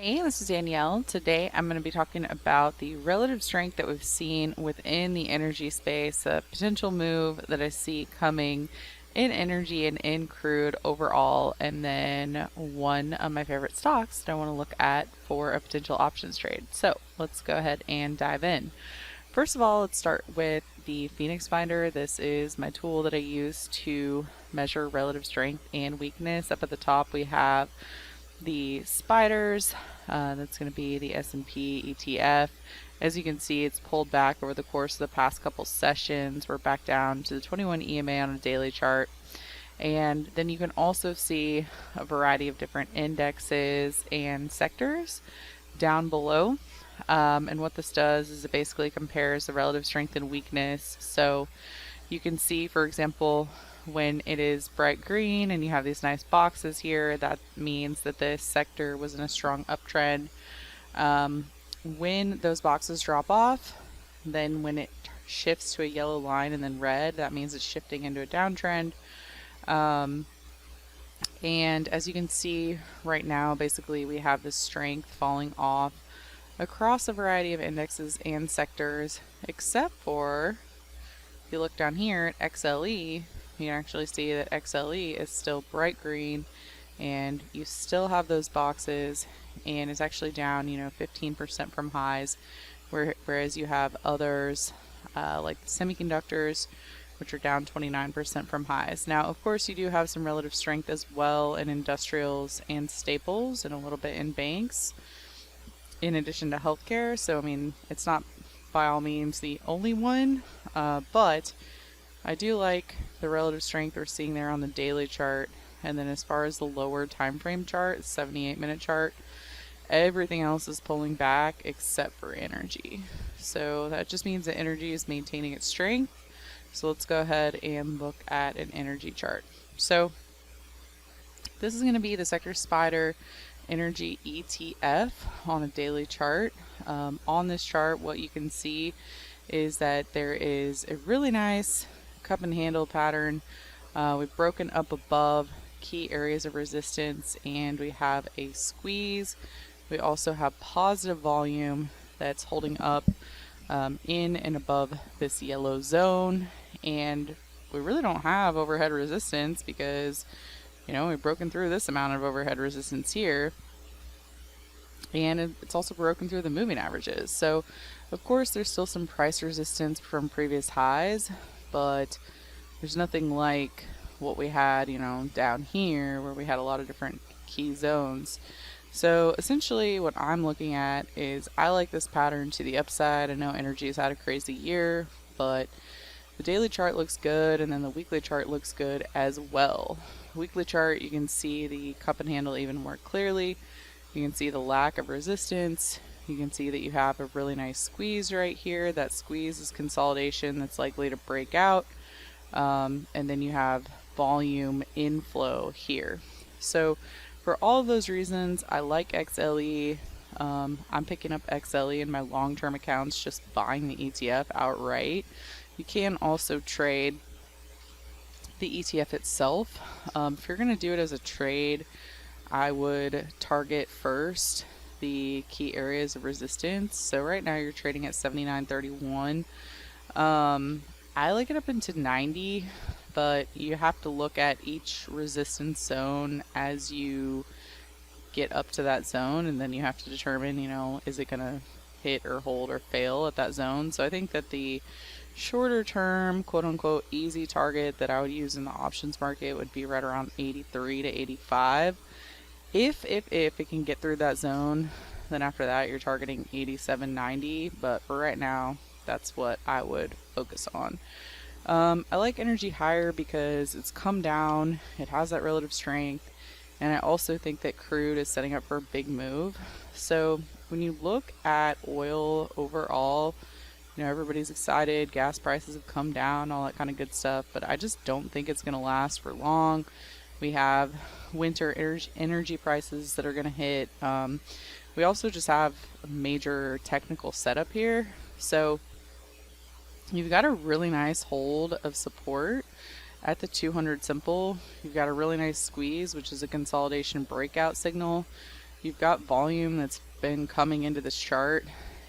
Hey, this is Danielle. Today I'm going to be talking about the relative strength that we've seen within the energy space, a potential move that I see coming in energy and in crude overall, and then one of my favorite stocks that I want to look at for a potential options trade. So let's go ahead and dive in. First of all, let's start with the Phoenix Finder. This is my tool that I use to measure relative strength and weakness. Up at the top, we have the spiders. That's going to be the S&P ETF. As you can see, it's pulled back over the course of the past couple sessions. We're back down to the 21 EMA on a daily chart. And then you can also see a variety of different indexes and sectors down below. And what this does is it basically compares the relative strength and weakness. So you can see, for example, when it is bright green and you have these nice boxes here, that means that this sector was in a strong uptrend. When those boxes drop off, then when it shifts to a yellow line and then red, that means it's shifting into a downtrend. And as you can see right now, basically we have this strength falling off across a variety of indexes and sectors, except for if you look down here at XLE, you can actually see that XLE is still bright green and you still have those boxes, and it's actually down 15% from highs, whereas you have others like semiconductors, which are down 29% from highs. Now, of course, you do have some relative strength as well in industrials and staples and a little bit in banks, in addition to healthcare. So, I mean, it's not by all means the only one, but I do like the relative strength we're seeing there on the daily chart. And then as far as the lower time frame chart, 78-minute chart, everything else is pulling back except for energy. So that just means that energy is maintaining its strength. So let's go ahead and look at an energy chart. So this is going to be the Sector Spider Energy ETF on a daily chart. On this chart, what you can see is that there is a really nice cup and handle pattern. We've broken up above key areas of resistance and we have a squeeze. We also have positive volume that's holding up in and above this yellow zone, and we really don't have overhead resistance because we've broken through this amount of overhead resistance here, and it's also broken through the moving averages. So of course there's still some price resistance from previous highs, but there's nothing like what we had down here where we had a lot of different key zones. So essentially what I'm looking at is I like this pattern to the upside. I know energy has had a crazy year, but the daily chart looks good, and then the weekly chart looks good as well. Weekly chart, you can see the cup and handle even more clearly. You can see the lack of resistance. You can see that you have a really nice squeeze right here. That squeeze is consolidation that's likely to break out. And then you have volume inflow here. So for all of those reasons, I like XLE. I'm picking up XLE in my long-term accounts, just buying the ETF outright. You can also trade the ETF itself. If you're going to do it as a trade, I would target first the key areas of resistance. So right now you're trading at 79.31. I like it up into 90, but you have to look at each resistance zone as you get up to that zone, and then you have to determine, is it going to hit or hold or fail at that zone. So I think that the shorter term, quote unquote, easy target that I would use in the options market would be right around 83 to 85. If it can get through that zone, then after that you're targeting 87.90. But for right now, that's what I would focus on. I like energy higher because it's come down, it has that relative strength, and I also think that crude is setting up for a big move. So when you look at oil overall, everybody's excited, gas prices have come down, all that kind of good stuff, but I just don't think it's going to last for long. We have winter energy prices that are going to hit. We also just have a major technical setup here. So you've got a really nice hold of support at the 200 simple. You've got a really nice squeeze, which is a consolidation breakout signal. you've got volume that's been coming into this chart,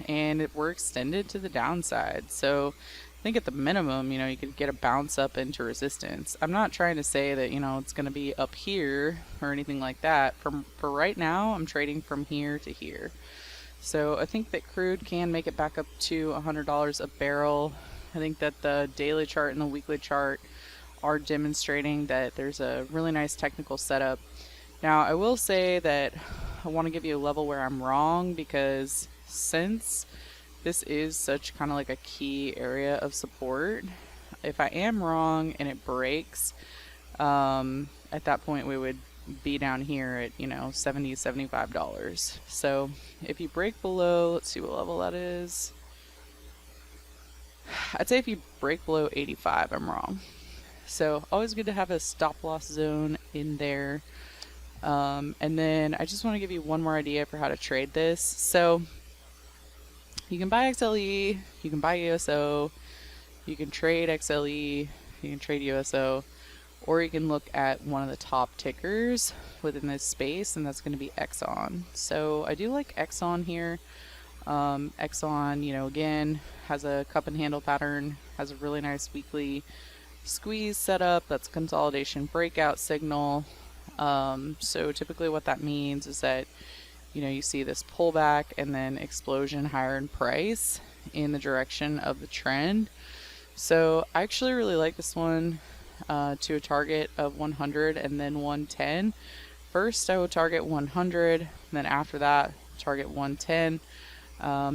and we're extended to the downside. So I think at the minimum, you could get a bounce up into resistance. I'm not trying to say that, it's going to be up here or anything like that. For right now, I'm trading from here to here. So I think that crude can make it back up to $100 a barrel. I think that the daily chart and the weekly chart are demonstrating that there's a really nice technical setup. Now, I will say that I want to give you a level where I'm wrong, because since this is such kind of like a key area of support, if I am wrong and it breaks, at that point we would be down here at, $70, $75. So if you break below, let's see what level that is. I'd say if you break below 85, I'm wrong. So always good to have a stop loss zone in there. And then I just want to give you one more idea for how to trade this. So you can buy XLE, you can buy USO, you can trade XLE, you can trade USO, or you can look at one of the top tickers within this space, and that's going to be Exxon. So I do like Exxon here. Exxon, again, has a cup and handle pattern, has a really nice weekly squeeze setup. That's consolidation breakout signal. So typically what that means is that, you see this pullback and then explosion higher in price in the direction of the trend. So I actually really like this one to a target of 100 and then 110. First, I would target 100, then after that, target 110,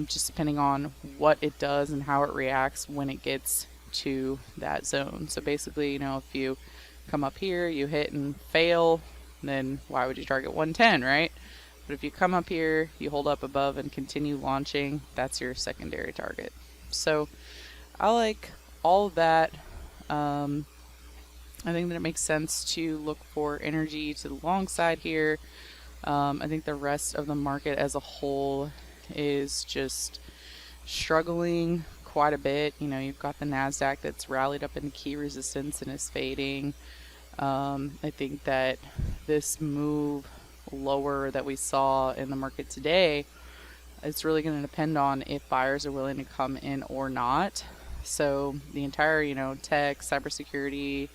just depending on what it does and how it reacts when it gets to that zone. So basically, if you come up here, you hit and fail, then why would you target 110, right? But if you come up here, you hold up above and continue launching, that's your secondary target. So I like all of that. I think that it makes sense to look for energy to the long side here. I think the rest of the market as a whole is just struggling quite a bit. You've got the NASDAQ that's rallied up into key resistance and is fading. I think that this move lower that we saw in the market today, it's really going to depend on if buyers are willing to come in or not. So the entire, tech, cybersecurity,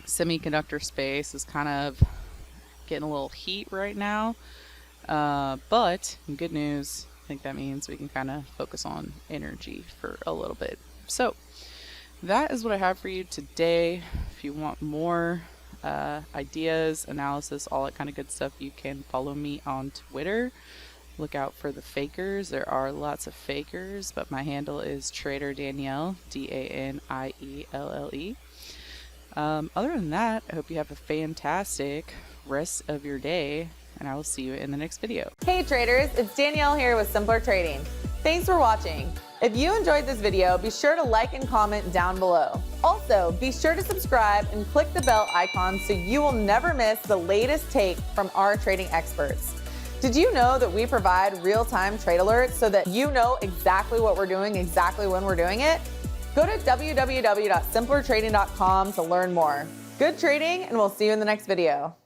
semiconductor space is kind of getting a little heat right now. But good news, I think that means we can kind of focus on energy for a little bit. So that is what I have for you today. If you want more ideas, analysis, all that kind of good stuff, you can follow me on Twitter. Look out for the fakers. There are lots of fakers, but my handle is Trader Danielle, DANIELLE. Other than that, I hope you have a fantastic rest of your day, and I will see you in the next video. Hey traders, it's Danielle here with Simpler Trading. Thanks for watching. If you enjoyed this video, be sure to like and comment down below. Also, be sure to subscribe and click the bell icon so you will never miss the latest take from our trading experts. Did you know that we provide real-time trade alerts so that you know exactly what we're doing, exactly when we're doing it? Go to www.simplertrading.com to learn more. Good trading, and we'll see you in the next video.